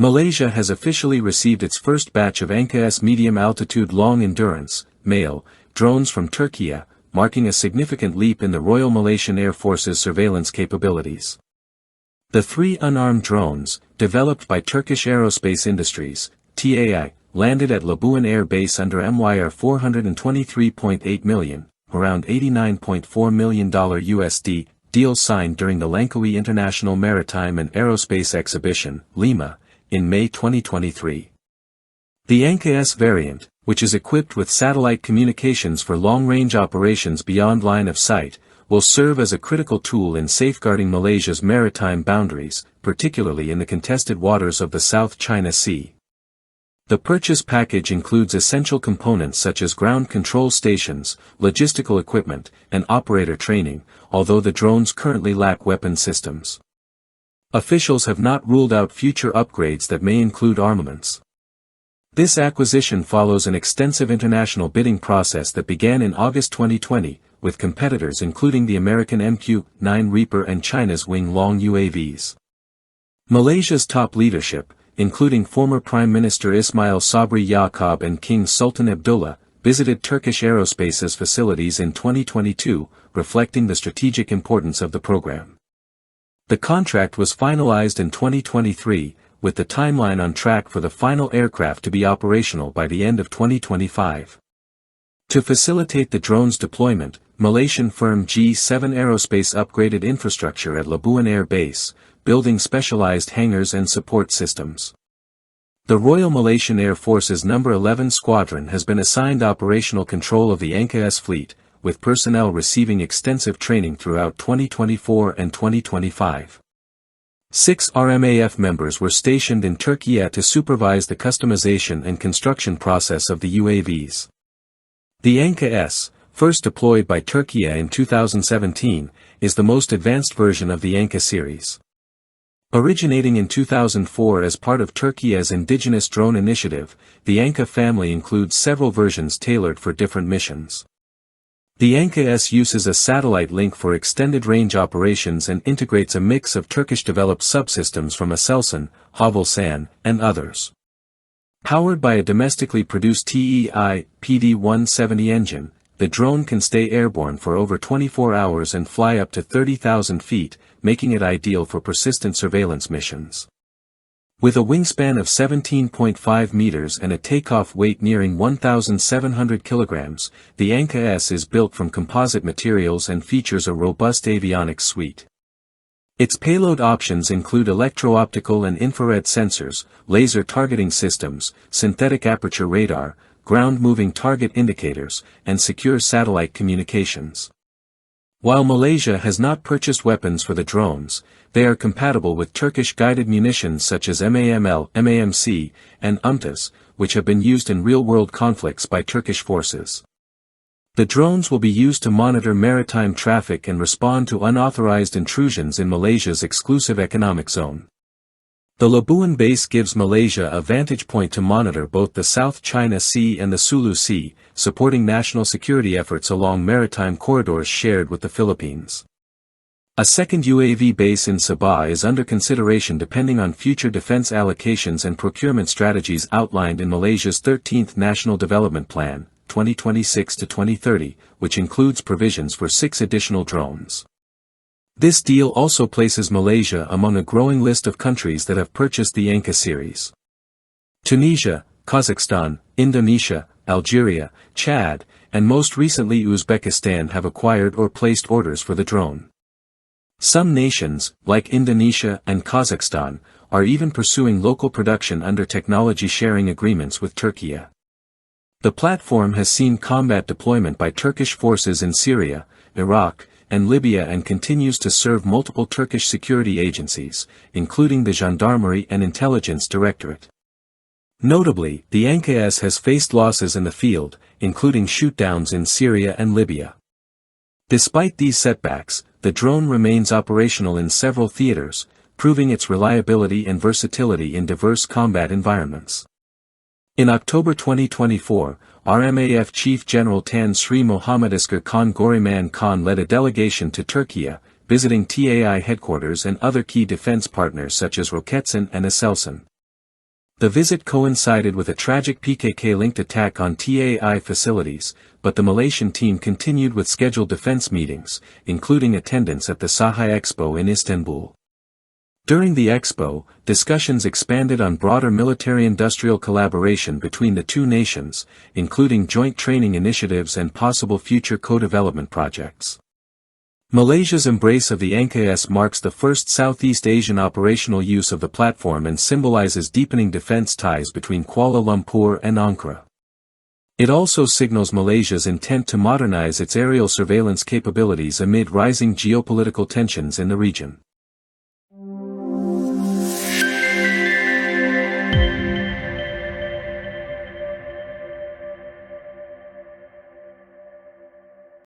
Malaysia has officially received its first batch of Anka-S medium-altitude long-endurance, MALE, drones from Turkey, marking a significant leap in the Royal Malaysian Air Force's surveillance capabilities. The three unarmed drones, developed by Turkish Aerospace Industries, TAI, landed at Labuan Air Base under MYR $423.8 million, around $89.4 million USD, deal signed during the Langkawi International Maritime and Aerospace Exhibition, Lima, in May 2023. The Anka-S variant, which is equipped with satellite communications for long-range operations beyond line of sight, will serve as a critical tool in safeguarding Malaysia's maritime boundaries, particularly in the contested waters of the South China Sea. The purchase package includes essential components such as ground control stations, logistical equipment, and operator training, although the drones currently lack weapon systems. Officials have not ruled out future upgrades that may include armaments. This acquisition follows an extensive international bidding process that began in August 2020, with competitors including the American MQ-9 Reaper and China's Wing-Long UAVs. Malaysia's top leadership, including former Prime Minister Ismail Sabri Yaakob and King Sultan Abdullah, visited Turkish Aerospace's facilities in 2022, reflecting the strategic importance of the program. The contract was finalized in 2023, with the timeline on track for the final aircraft to be operational by the end of 2025. To facilitate the drone's deployment, Malaysian firm G7 Aerospace upgraded infrastructure at Labuan Air Base, building specialized hangars and support systems. The Royal Malaysian Air Force's No. 11 Squadron has been assigned operational control of the Anka-S fleet, with personnel receiving extensive training throughout 2024 and 2025. 6 RMAF members were stationed in Turkey to supervise the customization and construction process of the UAVs. The Anka-S, first deployed by Turkey in 2017, is the most advanced version of the Anka series. Originating in 2004 as part of Turkey's indigenous drone initiative, the Anka family includes several versions tailored for different missions. The Anka-S uses a satellite link for extended-range operations and integrates a mix of Turkish-developed subsystems from Aselsan, Havelsan, and others. Powered by a domestically produced TEI PD-170 engine, the drone can stay airborne for over 24 hours and fly up to 30,000 feet, making it ideal for persistent surveillance missions. With a wingspan of 17.5 meters and a takeoff weight nearing 1,700 kilograms, the Anka-S is built from composite materials and features a robust avionics suite. Its payload options include electro-optical and infrared sensors, laser targeting systems, synthetic aperture radar, ground-moving target indicators, and secure satellite communications. While Malaysia has not purchased weapons for the drones, they are compatible with Turkish guided munitions such as MAML, MAMC, and UMTAS, which have been used in real-world conflicts by Turkish forces. The drones will be used to monitor maritime traffic and respond to unauthorized intrusions in Malaysia's exclusive economic zone. The Labuan base gives Malaysia a vantage point to monitor both the South China Sea and the Sulu Sea, supporting national security efforts along maritime corridors shared with the Philippines. A second UAV base in Sabah is under consideration depending on future defense allocations and procurement strategies outlined in Malaysia's 13th National Development Plan, 2026 to 2030, which includes provisions for 6 additional drones. This deal also places Malaysia among a growing list of countries that have purchased the Anka series. Tunisia, Kazakhstan, Indonesia, Algeria, Chad, and most recently Uzbekistan have acquired or placed orders for the drone. Some nations, like Indonesia and Kazakhstan, are even pursuing local production under technology sharing agreements with Turkey. The platform has seen combat deployment by Turkish forces in Syria, Iraq, and Libya and continues to serve multiple Turkish security agencies, including the Gendarmerie and Intelligence Directorate. Notably, the Anka-S has faced losses in the field, including shootdowns in Syria and Libya. Despite these setbacks, the drone remains operational in several theaters, proving its reliability and versatility in diverse combat environments. In October 2024, RMAF Chief General Tan Sri Muhammadiskar Khan Goriman Khan led a delegation to Turkey, visiting TAI headquarters and other key defense partners such as Roketsan and Aselsan. The visit coincided with a tragic PKK-linked attack on TAI facilities, but the Malaysian team continued with scheduled defense meetings, including attendance at the Sahay Expo in Istanbul. During the expo, discussions expanded on broader military-industrial collaboration between the two nations, including joint training initiatives and possible future co-development projects. Malaysia's embrace of the Anka-S marks the first Southeast Asian operational use of the platform and symbolizes deepening defense ties between Kuala Lumpur and Ankara. It also signals Malaysia's intent to modernize its aerial surveillance capabilities amid rising geopolitical tensions in the region.